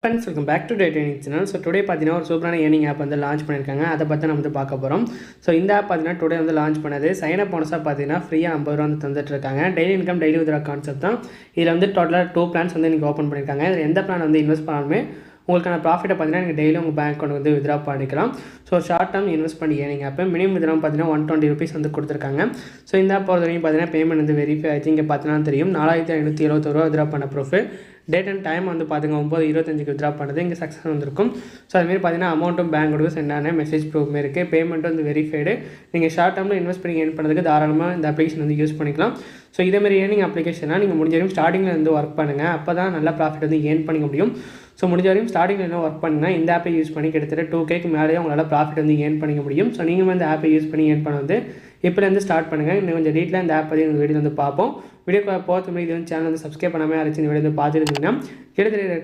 Friends, welcome back to Data Training Channel. So today பார்த்தீங்கன்னா ஒரு சூப்பரான ஏர்னிங் ஆப் வந்து லான்ச் பண்ணியிருக்காங்க. அதை பற்றி நம்ம வந்து பார்க்க போகிறோம். ஸோ இந்த ஆப் பார்த்தீங்கன்னா டுடே வந்து லான்ச் பண்ணது. சைன் அப் போனஸாக பார்த்தீங்கன்னா ஃப்ரீயாக 50 ரூபா வந்து தந்துட்டு இருக்காங்க. Daily income daily withdraw concept தான். இதில் வந்து டோட்டலாக 2 பிளான்ஸ் வந்து நீங்கள் ஓப்பன் பண்ணியிருக்காங்க. இதில் எந்த பிளான் வந்து இன்வெஸ்ட் பண்ணாலுமே உங்களுக்கான ப்ராஃபிட்டை பார்த்தீங்கன்னா நீங்கள் டெய்லி உங்கள் பேங்க் அக்கௌண்ட் வந்து வித்ரா பண்ணிக்கலாம். ஸோ ஷார்ட் டேர்ம் இன்வெஸ்ட் பண்ணி ஏர்னிங் ஆப் மினிமம் வித்ரா பார்த்தீங்கன்னா 120 ருபீஸ் வந்து கொடுத்துருக்காங்க. ஸோ இந்த ஆப் பொறுத்த வரைக்கும் பார்த்தீங்கன்னா பேமெண்ட் வந்து வெரிஃபை ஆச்சு. இங்கே பார்த்தீங்கன்னா தெரியும் 4571 ரூபா வித்ரா பண்ண ப்ரூஃப். டேட் அண்ட் டைம் வந்து பார்த்துங்க 9:25க்கு வித்ரா பண்ணது இங்கே சக்ஸஸ் வந்திருக்கும். ஸோ அதுமாரி பார்த்தீங்கன்னா அமௌண்ட்டும் பேங்க்கோட சென்ட் ஆன மெசேஜ் ப்ரூஃப்மே இருக்குது. பேமெண்ட் வந்து வெரிஃபைடு. நீங்கள் ஷார்ட் டேர்மில் இன்வெஸ்ட் பண்ணி ஏர்ன் பண்ணுறதுக்கு தாராளமாக இந்த அப்ளிகேஷன் வந்து யூஸ் பண்ணிக்கலாம். ஸோ இதேமாதிரி ஏர்னிங் அப்ளிகேஷனாக நீங்கள் முடிஞ்ச வரைக்கும் ஸ்டார்டிங்கில் வந்து ஒர்க் பண்ணுங்கள். அப்போ தான் நல்ல ப்ராஃபிட் வந்து ஏர்ன் பண்ணிக்க முடியும். ஸோ முடிஞ்ச வரைக்கும் ஸ்டார்டிங்கில் என்ன ஒர்க் பண்ணுங்கள். இந்த ஆப்பை யூஸ் பண்ணி கிட்டத்தட்ட 2Kக்கு மேலேயே உங்களால் ப்ராஃபிட் வந்து ஏர்ன் பண்ணிக்க முடியும். ஸோ நீங்களும் இந்த ஆப்பை யூஸ் பண்ணி ஏர்ன் பண்ண வந்து இப்போலேருந்து ஸ்டார்ட் பண்ணுங்கள். இன்னும் கொஞ்சம் டீட்டெயிலாக இந்த ஆப் பற்றி இந்த வீடியோ வந்து பார்ப்போம். வீடியோ போகிறது இது வந்து சேனல் வந்து சப்ஸ்கிரைப் பண்ணாமல் யாராச்சும் இந்த வீடியோ வந்து பார்த்துருந்தீங்கன்னா கிட்டத்தட்ட